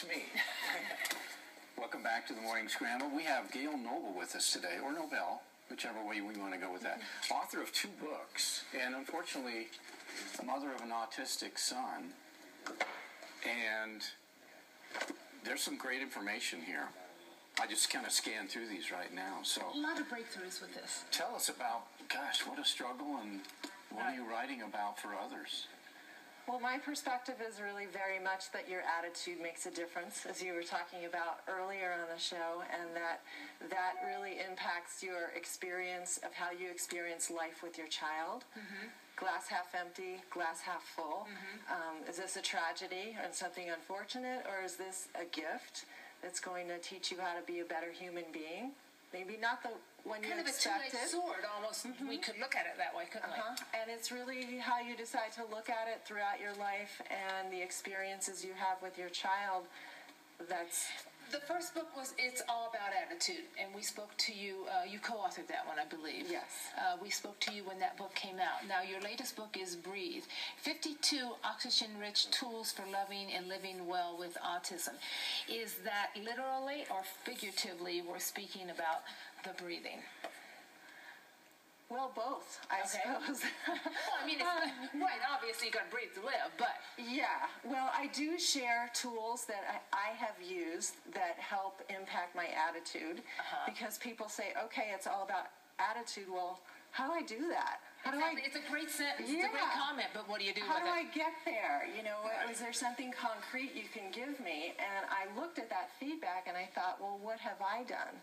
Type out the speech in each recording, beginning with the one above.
it's me. Welcome back to the Morning Scramble. We have Gail Noble with us today, or Nobel, whichever way we want to go with that. Author of 2 books, and unfortunately, a mother of an autistic son. And there's some great information here. I just kind of scanned through these right now. So a lot of breakthroughs with this. Tell us about, gosh, what a struggle, and what are you writing about for others? Well, my perspective is really very much that your attitude makes a difference, as you were talking about earlier on the show, and that really impacts your experience of how you experience life with your child. Mm-hmm. Glass half empty, glass half full. Mm-hmm. Is this a tragedy and something unfortunate, or is this a gift that's going to teach you how to be a better human being? Maybe not the one you expected. Kind of a two-edged sword, almost. Mm-hmm. We could look at it that way, couldn't we? And it's really how you decide to look at it throughout your life and the experiences you have with your child. That's... The first book was It's All About Attitude, and we spoke to you. You co-authored that one, I believe. Yes. We spoke to you when that book came out. Now, your latest book is Breathe, 52 oxygen-rich tools for loving and living well with autism. Is that literally or figuratively we're speaking about the breathing? Well, both, I suppose. Well, I mean, it's right, obviously you got to breathe to live, but... Yeah, well, I do share tools that I have used that help impact my attitude, because people say, okay, it's all about attitude. Well, how do I do that? It's a great sentence, it's a great comment, but what do you do with it? How do I get there? You know, is there something concrete you can give me? And I looked at that feedback and I thought, well, what have I done?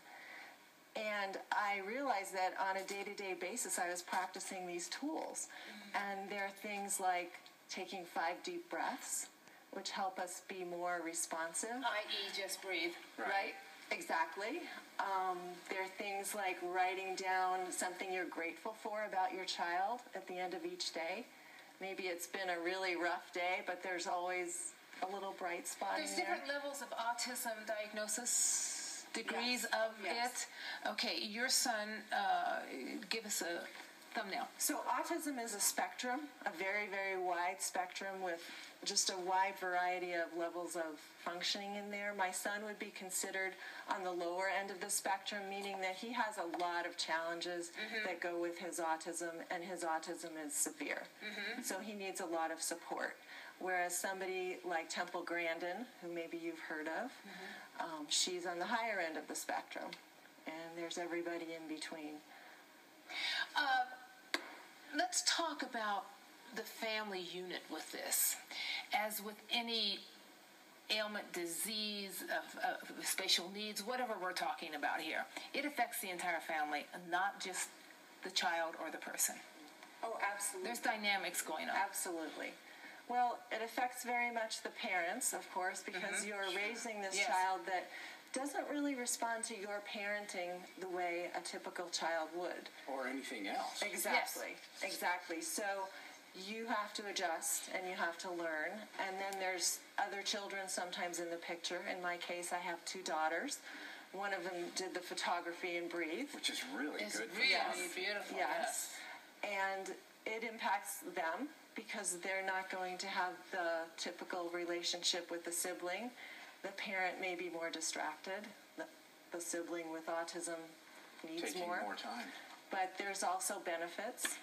And I realized that on a day-to-day basis, I was practicing these tools. Mm-hmm. And there are things like taking 5 deep breaths, which help us be more responsive. I.e. just breathe. Right? Exactly. There are things like writing down something you're grateful for about your child at the end of each day. Maybe it's been a really rough day, but there's always a little bright spot in there. There's different levels of autism diagnosis. Degrees of it. Okay, your son, give us a thumbnail. So autism is a spectrum, a very, very wide spectrum with just a wide variety of levels of functioning in there. My son would be considered on the lower end of the spectrum, meaning that he has a lot of challenges that go with his autism, and his autism is severe. So he needs a lot of support. Whereas somebody like Temple Grandin, who maybe you've heard of, she's on the higher end of the spectrum, and there's everybody in between. Let's talk about the family unit with this. As with any ailment, disease, of spatial needs, whatever we're talking about here, it affects the entire family, not just the child or the person. Oh, absolutely. There's dynamics going on. Absolutely. Well, it affects very much the parents, of course, because you're raising this child that doesn't really respond to your parenting the way a typical child would. Or anything else. Exactly. Yes. Exactly. So you have to adjust and you have to learn. And then there's other children sometimes in the picture. In my case, I have 2 daughters. One of them did the photography in Breathe. Which is really good. It's really beautiful. Yes. And it impacts them, because they're not going to have the typical relationship with the sibling. The parent may be more distracted. The sibling with autism needs taking more time. But there's also benefits.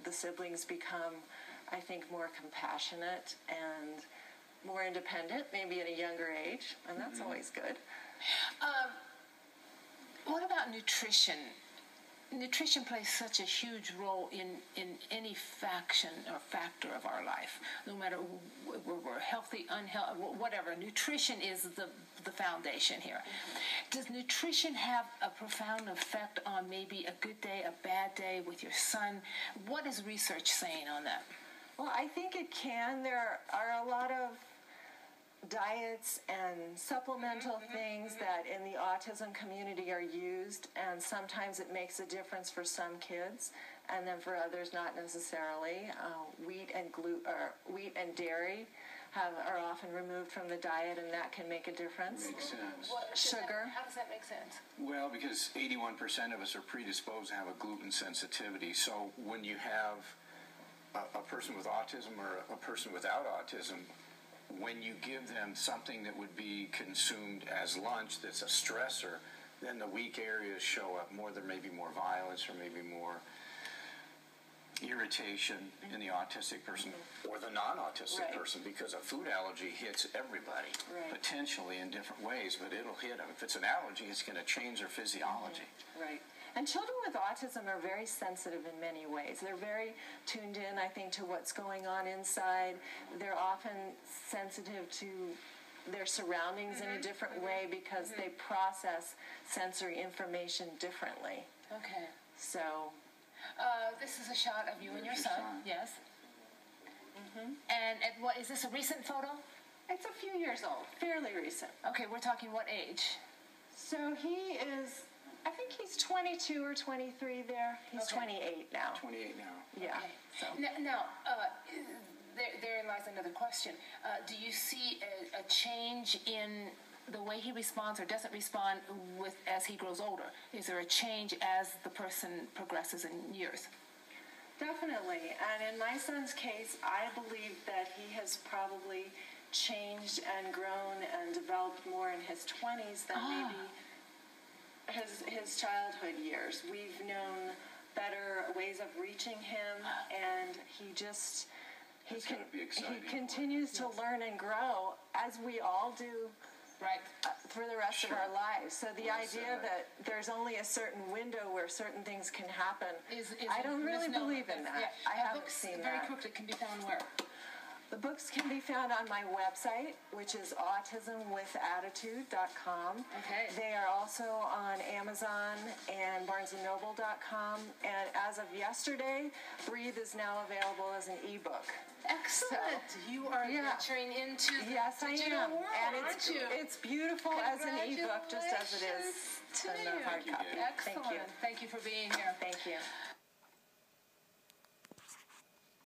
The siblings become, I think, more compassionate and more independent, maybe at a younger age, and that's always good. What about nutrition? Nutrition plays such a huge role in any faction or factor of our life. No matter we're healthy, unhealthy, whatever. Nutrition is the foundation here. Does nutrition have a profound effect on maybe a good day, a bad day with your son? What is research saying on that? Well, I think it can. There are a lot of diets and supplemental things that in the autism community are used, and sometimes it makes a difference for some kids, and then for others not necessarily. Wheat and dairy are often removed from the diet, and that can make a difference. Makes sense. Sugar. How does that make sense? Well, because 81% of us are predisposed to have a gluten sensitivity. So when you have a person with autism or a person without autism, when you give them something that would be consumed as lunch that's a stressor, then the weak areas show up more. There may be more violence or maybe more irritation in the autistic person or the non-autistic person, because a food allergy hits everybody potentially in different ways, but it'll hit them. If it's an allergy, it's going to change their physiology. Right. And children with autism are very sensitive in many ways. They're very tuned in, I think, to what's going on inside. They're often sensitive to their surroundings in a different way because they process sensory information differently. Okay. So, this is a shot of you and your son. Yes. And what is this, a recent photo? it's a few years old, fairly recent. Okay, we're talking what age? So he is, I think he's 22 or 23 there. He's 28 now. 28 now. Yeah. Okay. So. Now, therein lies another question. Do you see a change in the way he responds or doesn't respond as he grows older? Is there a change as the person progresses in years? Definitely. And in my son's case, I believe that he has probably changed and grown and developed more in his 20s than maybe his childhood years. We've known better ways of reaching him, and he continues to learn and grow, as we all do. Right. For the rest of our lives. So the idea that there's only a certain window where certain things can happen, I don't really believe in that. Yeah. I haven't seen that. Very quickly, can be found where? The books can be found on my website, which is autismwithattitude.com. Okay. They are also on Amazon and BarnesandNoble.com. And as of yesterday, Breathe is now available as an ebook. Excellent. So, you are venturing into the digital world, and aren't you? It's beautiful as an ebook, just as it is in the hard copy. Excellent. Thank you. Thank you for being here. Thank you.